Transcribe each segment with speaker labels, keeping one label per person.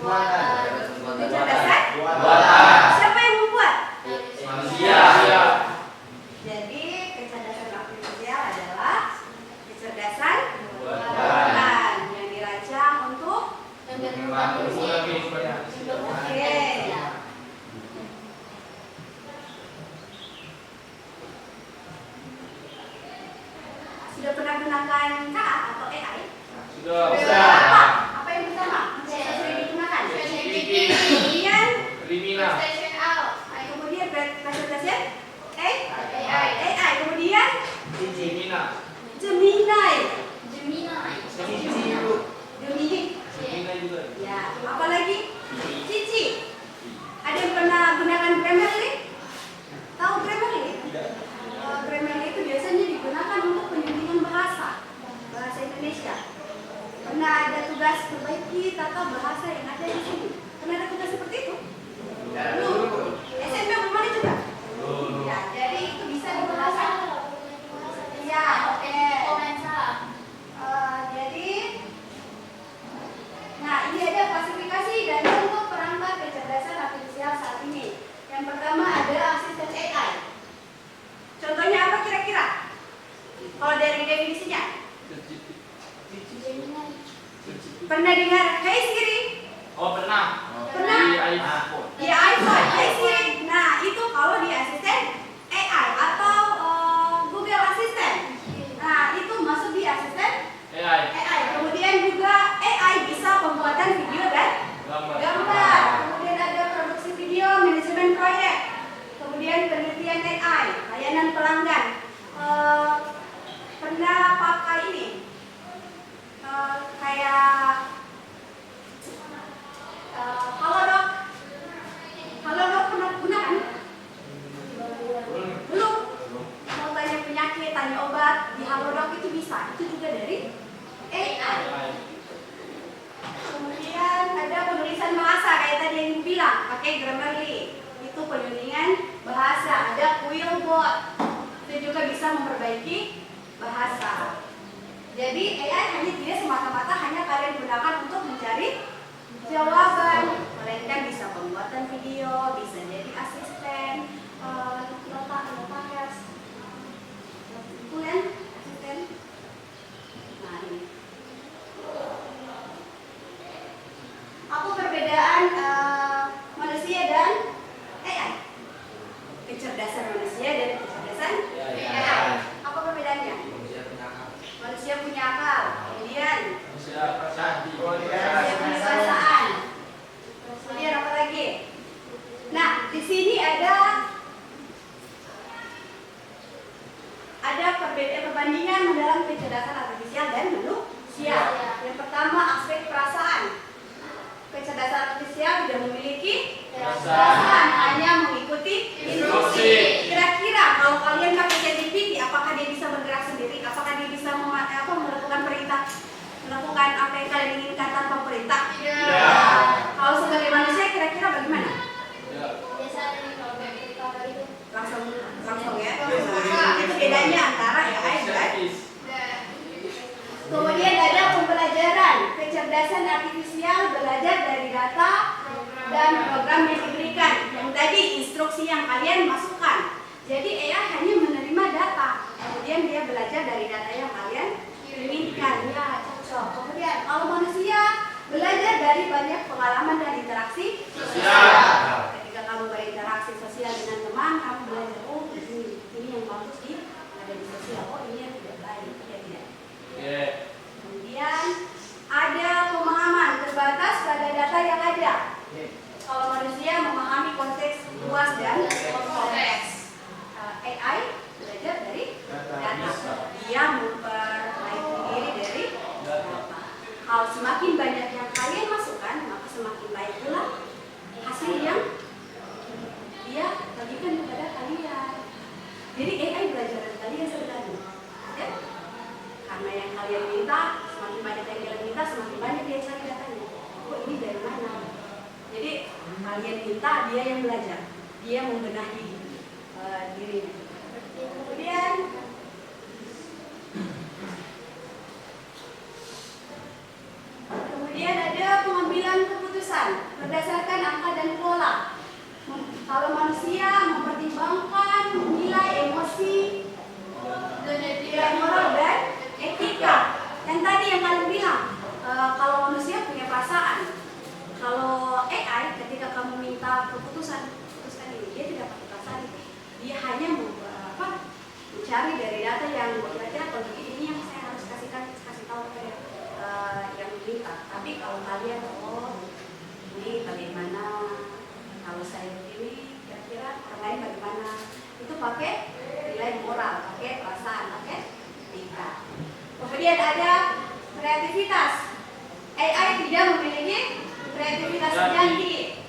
Speaker 1: Kecerdasan? Siapa yang membuat?
Speaker 2: Manusia.
Speaker 1: Jadi kecerdasan artifisial adalah kecerdasan
Speaker 2: Buatan.
Speaker 1: yang dirancang untuk sudah pernah gunakan KA atau AI?
Speaker 2: Sudah.
Speaker 1: Apa yang pertama? Sering digunakan.
Speaker 2: Kemudian
Speaker 1: Kemudian presentasi AI. Kemudian Gemini. Ya, apalagi Cici. Ada yang pernah gunakan Grammarly? Tahu Grammarly? Grammarly itu biasanya digunakan untuk penyulingan bahasa Indonesia. Pernah ada tugas perbaiki tata bahasa yang ada di sini? Pernah ada tugas seperti itu? Belum. SMP belum ada juga? Ya, jadi itu bisa digunakan. Ya, oke. Jadi, nah ini ada klasifikasi dan contoh perangkat kecerdasan artifisial saat ini. Yang pertama ada asisten AI. Contohnya apa kira-kira? Kalau dari definisinya? Pernah dengar Hey Siri?
Speaker 2: Pernah.
Speaker 1: Pernah?
Speaker 2: Di iPhone.
Speaker 1: Di iPhone, Hey Siri. Nah, itu kalau di asisten AI atau Google Assistant. Nah, itu masuk di asisten AI. Kemudian juga AI bisa pembuatan video dan gambar. Kemudian ada produksi video, manajemen proyek. Kemudian penelitian AI, layanan pelanggan. Pernah pakai ini? Kayak Halodoc. Halodoc pernah gunakan? Belum. Mau tanya penyakit, tanya obat di Halodoc itu bisa. Itu juga dari AI. Kemudian ada penulisan bahasa kayak tadi yang bilang, pakai Grammarly. Itu penyulingan bahasa. Ada Quillbot. Itu juga bisa memperbaiki bahasa. Jadi AI hanya tidak semata-mata hanya kalian gunakan untuk mencari jawaban, melainkan bisa pembuatan video, bisa jadi asisten, notaris, itu kan asisten. Nah ini. Apa perbedaan manusia dan AI? Kecerdasan manusia dan kecerdasan AI. Apa perbedaannya? Manusia punya akal, kemudian manusia punya perasaan. Kemudian apa lagi? Nah, di sini ada perbandingan dalam kecerdasan artifisial dan manusia. Yang pertama aspek perasaan. Kecerdasan artifisial tidak memiliki perasaan, hanya mengikuti instruksi. Kira-kira kalau kalian pakai ChatGPT, apakah dia bisa bergerak sendiri? Apakah dia bisa melakukan perintah, melakukan apa yang kalian inginkan tanpa perintah? Tidak. Kalau sebagai manusia, kira-kira bagaimana? Langsung ya. Itu bedanya antara AI dan. Kemudian ada pembelajaran. Kecerdasan artifisial belajar dari data dan program yang diberikan. Yang tadi instruksi yang kalian masukkan. Jadi AI hanya menerima data. Kemudian dia belajar dari data yang kalian inginkan. Ya, cocok. Kemudian kalau manusia belajar dari banyak pengalaman dan interaksi sosial. Ketika kamu berinteraksi sosial dengan teman, kamu belajar ini yang bagus ada di sosial. Oh, ini yang tidak baik. Tidak. Kemudian ada pemahaman terbatas pada data yang ada. Kalau manusia memahami konteks luas dan kompleks. AI belajar dari data. Dia memperbaiki diri dari data. Kalau semakin banyak yang kalian masukkan, maka semakin baik pula hasil yang dia bagikan kepada kalian. Jadi AI belajar dari kalian sebenarnya. Ya? Karena yang kalian minta, semakin banyak yang kalian minta, semakin banyak dia cari datanya. Oh, ini dari mana? Jadi kalian minta, dia yang belajar, dia membenahi dirinya. Kemudian ada pengambilan keputusan. keputusan berdasarkan angka dan pola. Kalau manusia mempertimbangkan nilai emosi, nilai moral dan etika. Yang tadi yang kalian bilang, kalau manusia punya perasaan, kalau AI ketika kamu minta keputusan ini, dia tidak pakai perasaan, dia hanya mencari dari data yang kira-kira kalau ini yang saya harus kasih tahu ke yang minta. Tapi kalau kalian ini bagaimana, kalau saya begini kira-kira orang lain bagaimana, itu pakai nilai moral, pakai perasaan, pakai etika. Kemudian ada kreativitas. AI tidak memiliki kreativitas yang tinggi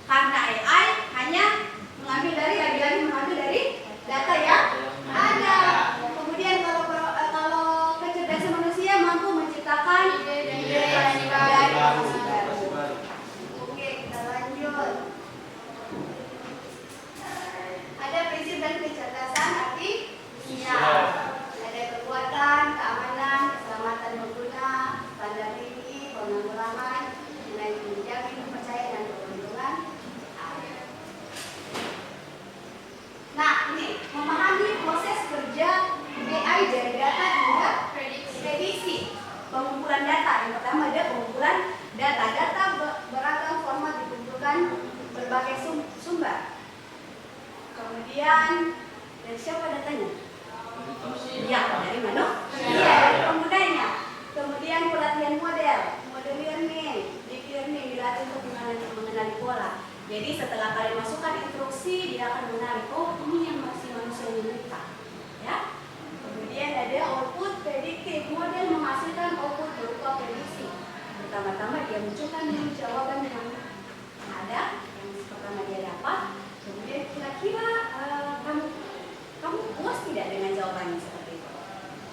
Speaker 1: karena AI hanya mengambil dari data yang ada. Kemudian kalau kecerdasan manusia mampu menciptakan ide dari inovasi baru. Oke, kita lanjut. Ada prinsip dan kecerdasan artifisial. Ada kekuatan, keamanan, keselamatan pengguna, standar tinggi, penanggulangan, nilai menjamin kepercayaan dan keuntungan. Nah, ini memahami proses kerja AI dari data hingga prediksi. Pengumpulan data. Yang pertama ada pengumpulan data. Data beragam format dikumpulkan berbagai sumber. Kemudian dari siapa datanya? Ya, dari mana? Iya, dari penggunanya. Kemudian pelatihan model learning, deep learning dilatih untuk mengenali pola. Jadi setelah kalian masukkan instruksi, dia akan mengenali, oh ini yang masih manusia minta, ya. Kemudian ada output prediktif, model menghasilkan output berupa prediksi. Pertama-tama dia munculkan jawaban yang ada, yang pertama dia dapat. Kemudian kira-kira kamu puas tidak dengan jawabannya seperti itu?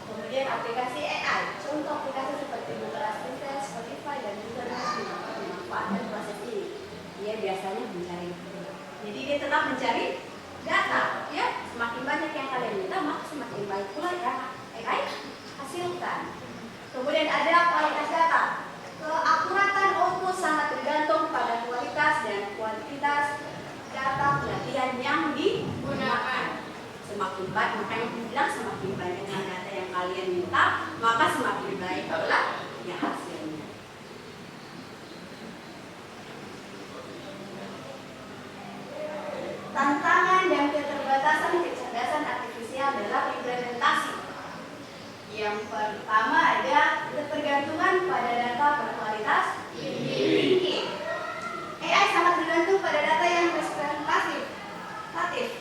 Speaker 1: Kemudian aplikasi AI, contoh aplikasi seperti Google Assistant, Spotify, dan Google Maps memanfaatkan proses ini. Dia biasanya mencari, jadi dia tetap mencari data, ya. Semakin banyak yang kalian minta, maka semakin baik pula yang AI hasilkan. Kemudian ada kualitas data. Keakuratan output sangat tergantung pada kualitas dan kuantitas data pelatihan yang digunakan. Semakin banyak, makanya bilang semakin banyak data yang kalian minta, maka semakin baik pula ya hasilnya. Tantangan dan keterbatasan kecerdasan artifisial dalam implementasi. Yang pertama ada ketergantungan pada data berkualitas tinggi. AI sangat tergantung pada data yang representatif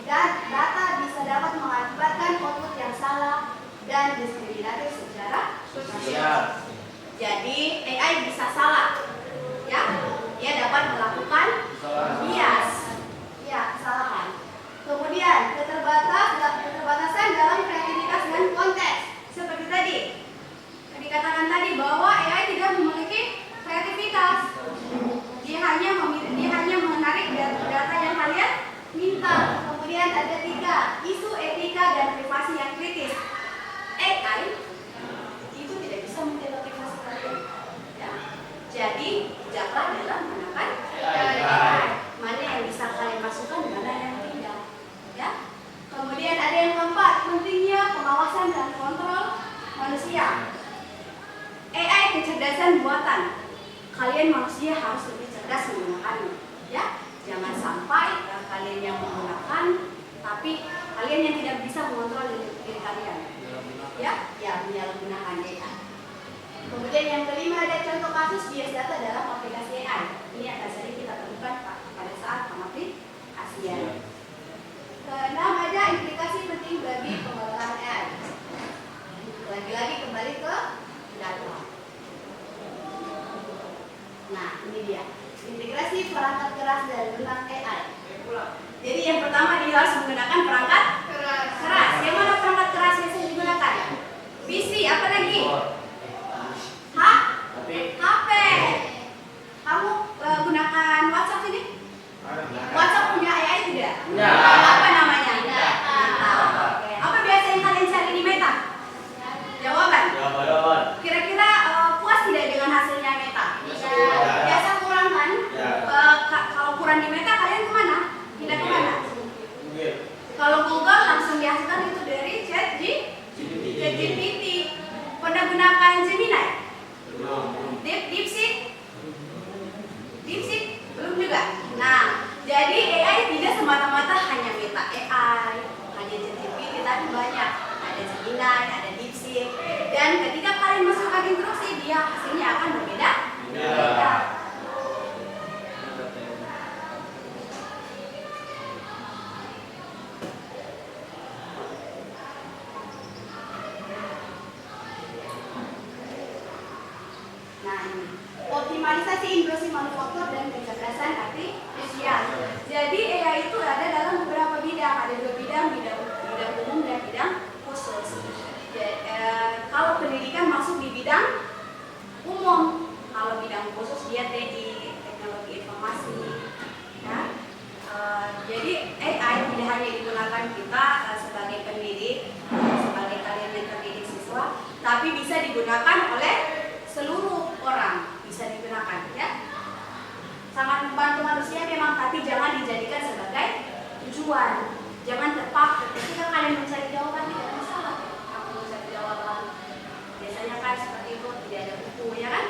Speaker 1: dan data bisa dapat mengakibatkan output yang salah dan diskriminatif secara sosial. Jadi AI bisa salah, ya. Dia dapat melakukan bias, ya, kesalahan. Kemudian keterbatasan dalam kreativitas dan konteks. Seperti tadi dikatakan tadi bahwa AI tidak memiliki kreativitas. Dia hanya menarik data yang kalian minta. Kemudian ada 3, isu etika dan privasi yang kritis. AI itu tidak bisa menjaga privasi kalian, ya. Jadi bijaklah dalam menggunakan AI. Mana yang bisa kalian masukkan, mana yang tidak, ya. Kemudian ada yang keempat, pentingnya pengawasan dan kontrol manusia. AI kecerdasan buatan. Kalian manusia harus lebih cerdas menggunakannya, ya. Jangan sampai kalian yang menggunakan, tapi kalian yang tidak bisa mengontrol diri kalian, ya, menyalahgunakan AI. Kemudian yang kelima ada contoh kasus bias data dalam aplikasi AI. Ini akan sering kita temukan pada saat pengaplikasian. Keenam ada implikasi penting bagi pengelolaan AI. Lagi-lagi kembali ke data. Nah, ini dia. Integrasi perangkat keras dan lunak AI. Jadi yang pertama dia harus menggunakan perangkat keras. Yang mana perangkat keras yang saya digunakan? PC, apa lagi? HP. Kamu gunakan WhatsApp ini? WhatsApp punya AI tidak?
Speaker 2: Ya.
Speaker 1: Apa namanya? Oke. Apa biasa yang kalian cari di Meta? Jawaban. Kira-kira puas tidak dengan hasilnya Meta? Biasa kurang kan? normalisasi industri manufaktur dan kecerdasan artifisial. Jadi AI itu ada dalam beberapa bidang, ada 2 bidang, bidang umum dan bidang khusus. Kalau pendidikan masuk di bidang umum, kalau bidang khusus dia TI, teknologi informasi. Ya. Jadi AI tidak hanya digunakan kita sebagai pendidik, sebagai kalian yang terdidik siswa, tapi bisa digunakan oleh seluruh orang, bisa digunakan, ya. Sangat membantu manusia memang, tapi jangan dijadikan sebagai tujuan. Jangan terpaku. Ketika kalian mencari jawaban tidak masalah. Aku mencari jawaban. Biasanya kan seperti itu, tidak ada buku, ya kan?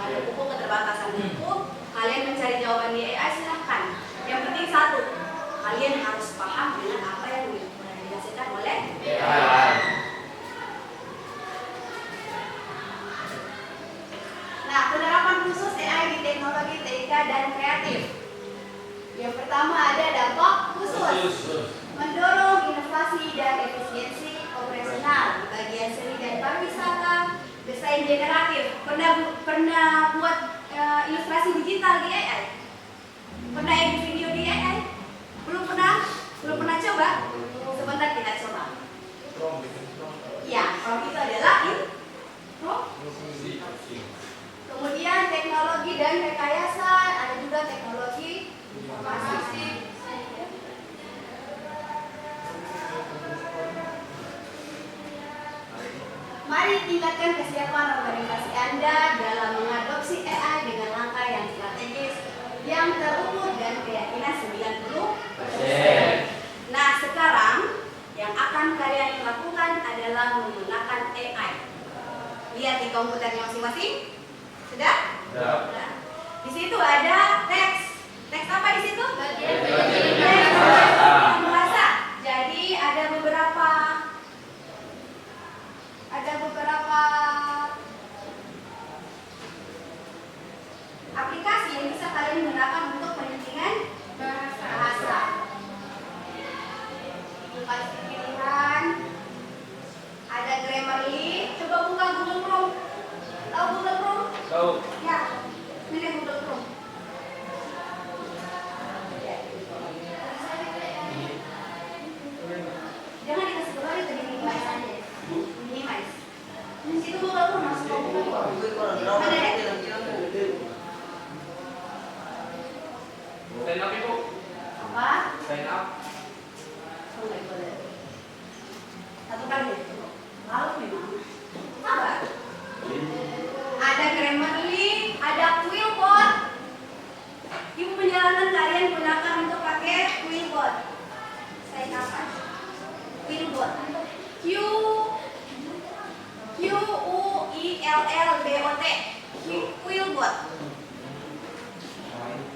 Speaker 1: Ada buku, keterbatasan buku. Kalian mencari jawaban di AI silahkan. Yang penting satu, kalian harus paham dengan apa yang dihasilkan oleh AI. Nah, penerapan khusus AI di teknologi TIK dan kreatif. Yang pertama ada dampak khusus, mendorong inovasi dan efisiensi operasional di bagian seni dan pariwisata, desain generatif. Pernah buat ilustrasi digital di AI? Pernah edit video di AI? Belum pernah coba? Sebentar kita coba. Ya, prompt itu adalah intro. Kemudian teknologi dan rekayasa, ada juga teknologi informasi. Mari tingkatkan kesiapan organisasi Anda dalam mengadopsi AI dengan langkah yang strategis, yang terukur dan keyakinan 90%. Nah, sekarang yang akan kalian lakukan adalah menggunakan AI. Lihat di komputernya masing-masing. Sudah? Sudah. Di situ ada teks. Teks apa di situ? Teks bahasa. Jadi ada beberapa aplikasi yang bisa kalian gunakan untuk penelitian bahasa. Kasih pilihan. Ada Grammarly. Coba buka Google Chrome. Tahu Google Chrome?
Speaker 2: Tahu.
Speaker 1: Ya, ini Google Chrome. Jangan dikasih keluar, itu minimize aja. Minimize. Itu Google Chrome masuk ke Google Chrome. Mana ya?
Speaker 2: Sign up Ibu.
Speaker 1: Apa?
Speaker 2: Sign up.
Speaker 1: Oh, nggak boleh. Satu kali ya? Malu memang. Sabar. Ada Grammarly, ada Quillbot. Ibu menyarankan kalian gunakan untuk pakai Quillbot. Saya kapan? Quillbot. Quillbot. Quillbot.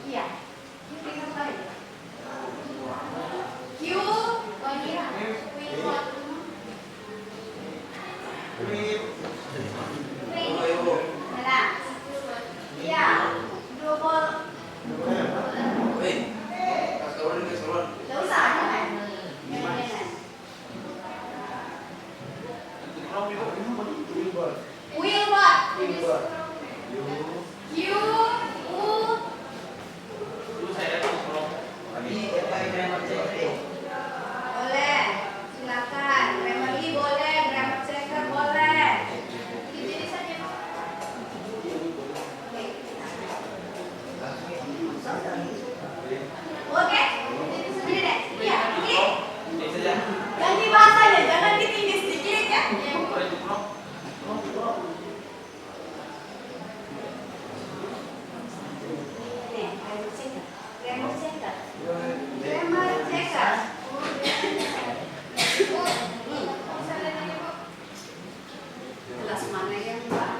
Speaker 1: Iya. Quillbot. Mana? Iya. Global. Nggak usah, jangan. Quillbot.
Speaker 2: Dulu saya lihat Chrome.
Speaker 1: Boleh, silakan. Grammarly boleh, grammar checker boleh. Jadi saja. Oke. Ini deh. Iya, ini.
Speaker 2: Ini saja.
Speaker 1: Ganti bahasanya, jangan ditinggi sedikit ya.
Speaker 2: Apa itu Chrome?
Speaker 1: Nih, grammar checker. Grammar checker. Grammar checker. Kelas mana yang Mbak?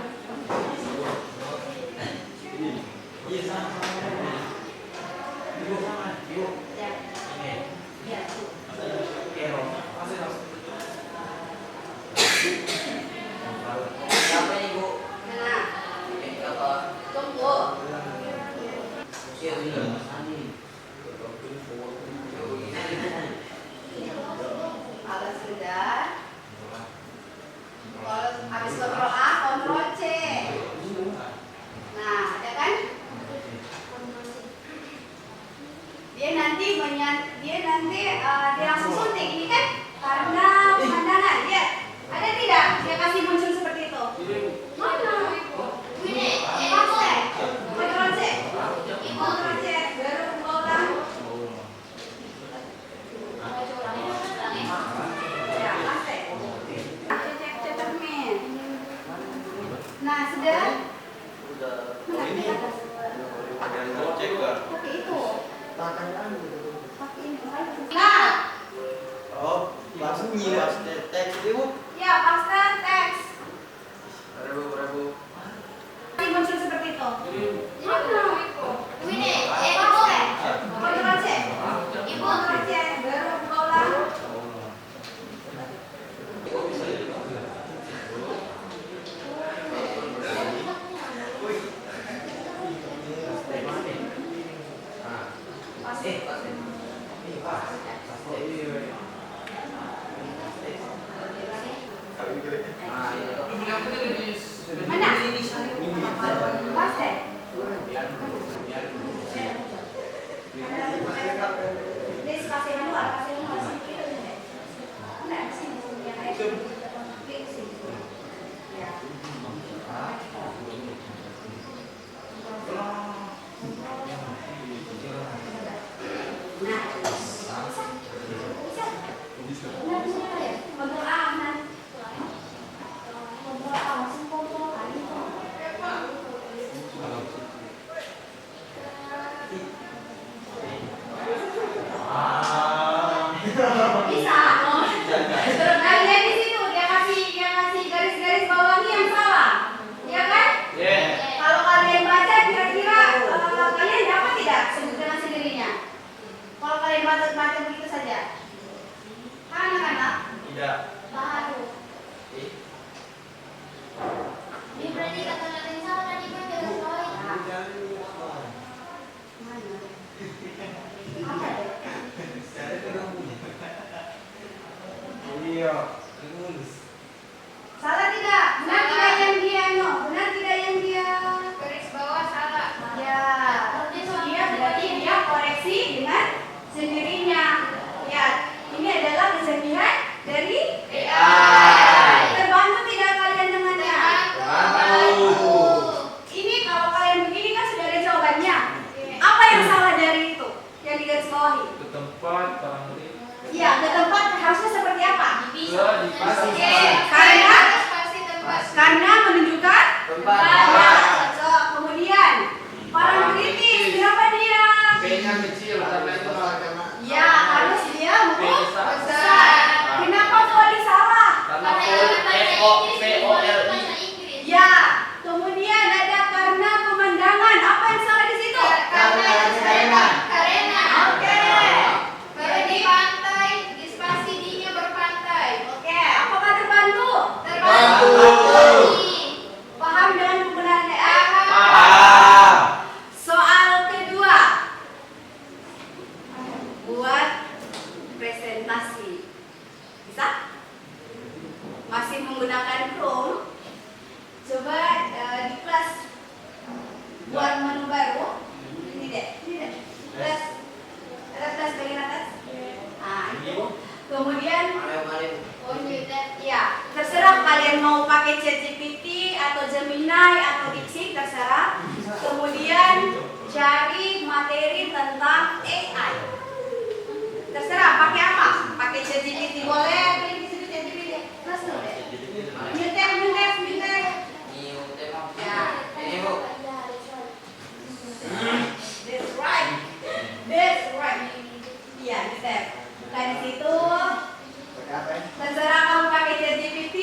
Speaker 1: Ya. Ya, tuh. Mana? Tunggu. Kalau sudah, kalau habis kontrol A, kontrol C. Nah, ada kan? dia nanti dia langsung suntik ini kan karena pemandangan. Lihat, ada tidak? Dia kasih muncul seperti itu. Mana? Ini, Ctrl C. Ctrl C, baru ulang. Ya, masih. Cek cetermin. Nah, sudah. Mana di atas? Pakai itu. Pakai ini. Nah.
Speaker 3: Oh, langsung nyilas teks itu.
Speaker 1: Ya, pasta teks.
Speaker 3: Rabu.
Speaker 1: Ini muncul seperti itu. Mana?
Speaker 4: Ini,
Speaker 1: Pasta. Ctrl C. Ctrl C, baru ulang. Mana? Pasta. Kasih manual. Nah, sini yang ada. Klik sini. Ya. Nah, bisa. Benar ya? Kontrol A, nah. Kontrol A, langsung kontrol A ini. Bisa. Nah, lihat di situ dia kasih garis-garis bawahnya yang salah. Ya kan? Kalau kalian baca kira-kira kalian dapat tidak dengan sendirinya? Kalau kalian baca begitu saja. Anak-anak?
Speaker 3: Tidak.
Speaker 4: baru. Ini berarti kata-kata yang salah tadi kan garis bawahi.
Speaker 1: Mana? Apa deh?
Speaker 3: Iya.
Speaker 1: Salah tidak? Benar tidak yang dia Benar tidak yang dia?
Speaker 4: Garis bawah salah.
Speaker 1: Ya. Dia berarti dia koreksi dengan sendirinya. Lihat, ini adalah kesenian dari AI. Terbantu tidak kalian dengannya? Ini kalau kalian begini kan sudah ada jawabannya. Apa yang salah dari itu? Yang di garis bawahi?
Speaker 2: Ke tempat barangkali.
Speaker 1: Iya, ke tempat harusnya seperti apa? Karena menunjukkan tempat. So, kemudian orang kritis, kenapa dia?
Speaker 2: B-nya kecil karena itu
Speaker 1: Ya, harus dia huruf besar. Kenapa tulis salah?
Speaker 2: karena POLI.
Speaker 1: Ya, kemudian ada karena pemandangan. Apa yang salah di situ?
Speaker 4: Karena.
Speaker 1: Oke.
Speaker 4: Baru di pantai, di spasi D-nya berpantai.
Speaker 1: Oke, apakah terbantu?
Speaker 4: Terbantu.
Speaker 1: Paham dengan penggunaan AI?
Speaker 3: Ah.
Speaker 1: Soal kedua. Buat presentasi. Bisa? Masih menggunakan Chrome. Coba di kelas buat menu baru. Ini deh. Kelas. Ada kelas bagian atas? Ah, itu. Kemudian ya, terserah kalian mau pakai ChatGPT atau Gemini atau DeepSeek, terserah. Kemudian cari materi tentang AI. Terserah pakai apa? Pakai ChatGPT boleh, klik di situ ChatGPT. Langsung deh. Nyutek. Ya. That's right. Iya, nyutek. Bukan di situ. Terserah kamu pakai ChatGPT.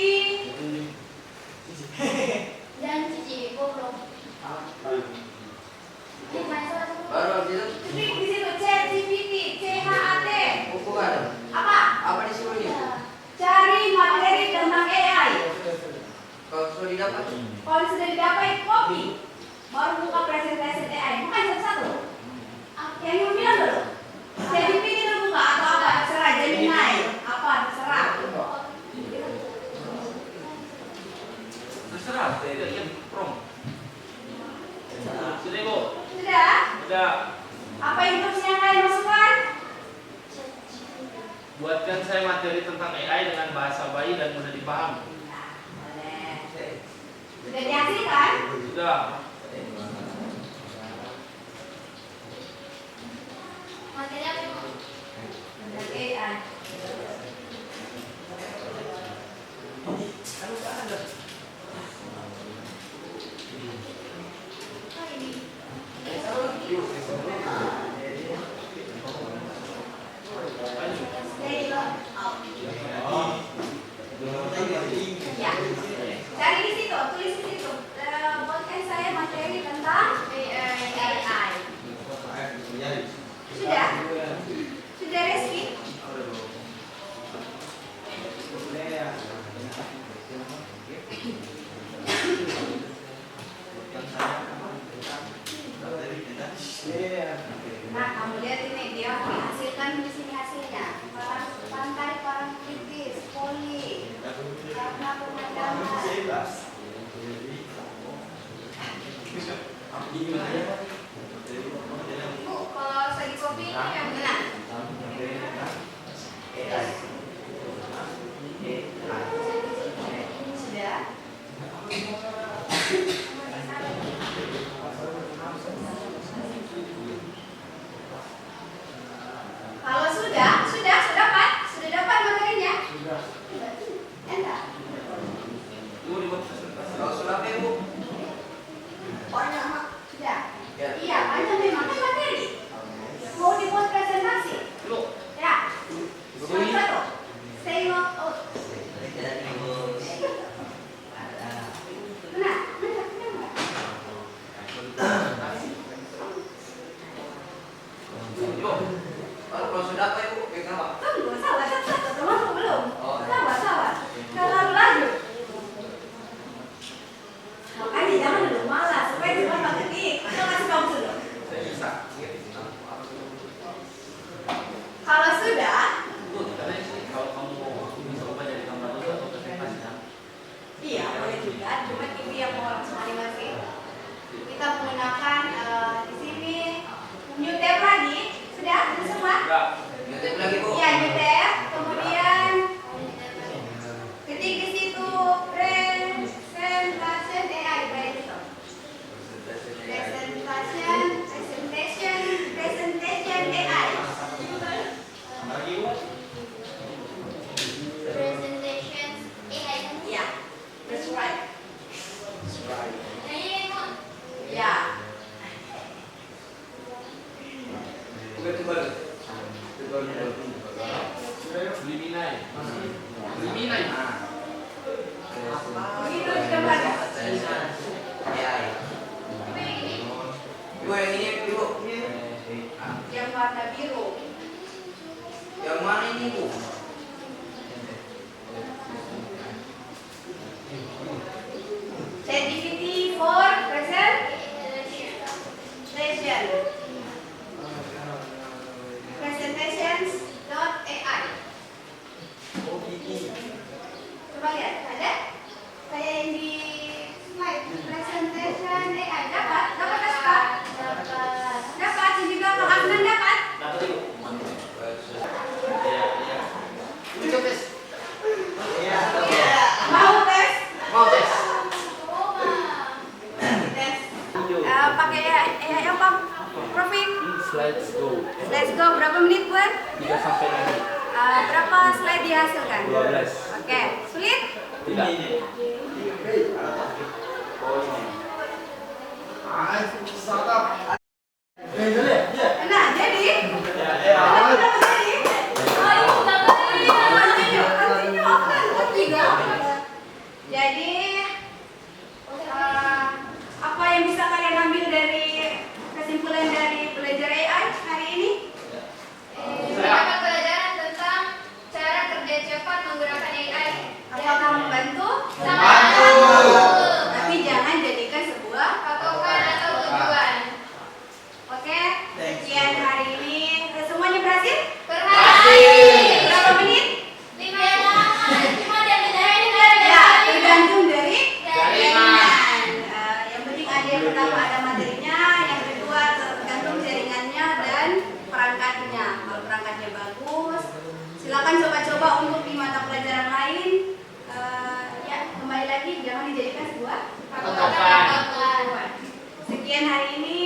Speaker 4: Dan cici goblok. Ini main salah satu.
Speaker 3: Baru itu
Speaker 1: Klik di situ ChatGPT, CHAT.
Speaker 3: bukan.
Speaker 1: Apa?
Speaker 3: Apa disuruh ini?
Speaker 1: Cari materi tentang AI.
Speaker 3: Kalau sudah didapat.
Speaker 1: Kalau sudah didapat, copy. Baru buka presentasi AI. Bukan satu-satu. Yang ibu bilang dulu. ChatGPT itu buka atau apa? Terserah. Gemini. Apa? Terserah.
Speaker 2: Terserah, tidak yang prom. Sudah Bu.
Speaker 1: Sudah?
Speaker 2: Sudah.
Speaker 1: Apa instruksi yang kalian masukkan?
Speaker 2: Buatkan saya materi tentang AI dengan bahasa bayi dan mudah dipahami.
Speaker 1: Nah, boleh. Sudah dihasilkan?
Speaker 2: Sudah.
Speaker 4: Materi apa, Bu?
Speaker 1: Tentang AI.
Speaker 4: Oh, ini.
Speaker 1: Ya. Cari di situ, tulis di situ. Buatkan saya materi tentang AI. Sudah? Sudah Reski? Nah, kamu lihat ini dia dihasilkan di sini hasilnya. Parang pantai, parang kritis, poli, karena pemadaman.
Speaker 4: Bu, kalau segi kopi ini yang benar.
Speaker 1: Sudah? Kalau sudah dapat? Sudah dapat materinya?
Speaker 2: Sudah.
Speaker 1: Enak.
Speaker 2: Ibu dibuat presentasi.
Speaker 3: Kalau sudah apa, Bu?
Speaker 1: Banyak, Mak. Sudah?
Speaker 3: Ya.
Speaker 1: Iya, banyak memang kan materi. Mau dibuat presentasi?
Speaker 2: Ibu.
Speaker 1: Ya.
Speaker 2: Ibu
Speaker 1: Satu.
Speaker 2: ini.
Speaker 1: Say not out. Benar? Benar, benar.
Speaker 2: Ibu.
Speaker 3: Kalau sudah apa, Bu? Pegang apa?
Speaker 1: Tunggu, sabar, satu termasuk belum?
Speaker 3: Oh.
Speaker 1: Sabar. Kalau laju. Makanya jangan dulu malas, supaya cepat ketik. Kita kasih kamu dulu.
Speaker 2: Saya bisa.
Speaker 1: Kalau sudah,
Speaker 2: Bu, katanya sih kalau kamu mau bisa ubah jadi gambar dulu atau presentasi kan?
Speaker 1: iya boleh juga. Cuma ibu yang mau langsung animasi. Kita menggunakan di sini new tab lagi. Sudah semua?
Speaker 2: Enggak.
Speaker 3: YouTube lagi, Bu.
Speaker 1: Iya new tab. Kemudian ketik di situ presentation AI kayak gitu. Presentation AI.
Speaker 2: Lagi Ibu.
Speaker 4: Presentation AI.
Speaker 1: Iya, that's right.
Speaker 4: Yang ini, Bu.
Speaker 1: Ya,
Speaker 3: Tebal.
Speaker 2: Liminai. Liminai.
Speaker 1: begitu juga bagus.
Speaker 3: Ya.
Speaker 4: Ibu yang ini.
Speaker 3: Ibu yang ini, Bu.
Speaker 1: Yang warna biru.
Speaker 3: Yang mana ini, Bu?
Speaker 1: ChatGPT for presentations.ai. Coba lihat, ada? Kayak yang di slide presentation AI. Dapat Kak? Dapat, yang di belakang Adnan dapat?
Speaker 2: Dapat Ibu. Iya, iya. Ibu coba tes.
Speaker 1: Mau tes?
Speaker 2: Mau tes.
Speaker 1: Tes. Pakai AI apa? Profil?
Speaker 2: Let's go.
Speaker 1: Let's go. Berapa menit buat?
Speaker 2: 3 sampai 5.
Speaker 1: Berapa slide dihasilkan?
Speaker 2: 12.
Speaker 1: Oke, sulit?
Speaker 2: Tidak.
Speaker 1: Nah, jadi?
Speaker 2: Ya.
Speaker 1: Kenapa jadi? Continue, oke, tiga. Jadi, apa yang bisa kalian ambil dari kesimpulan dari belajar AI hari ini?
Speaker 4: Dapat pelajaran tentang cara kerja cepat menggunakan AI.
Speaker 1: Apakah membantu?
Speaker 4: Membantu.
Speaker 1: Tapi jangan jadikan sebuah.
Speaker 4: Patokan atau tujuan.
Speaker 1: Oke, sekian hari ini. Semuanya berhasil?
Speaker 4: Berhasil.
Speaker 1: Berapa menit?
Speaker 4: 5 cuma dia ini
Speaker 1: Ya, tergantung dari
Speaker 2: Jaringan.
Speaker 1: Yang penting ada yang pertama ada materinya, yang kedua tergantung jaringannya dan perangkatnya. Kalau perangkatnya bagus, Silakan coba-coba untuk di mata pelajaran lain. Ya, kembali lagi jangan dijadikan sebuah
Speaker 4: Patokan.
Speaker 1: Sekian hari ini.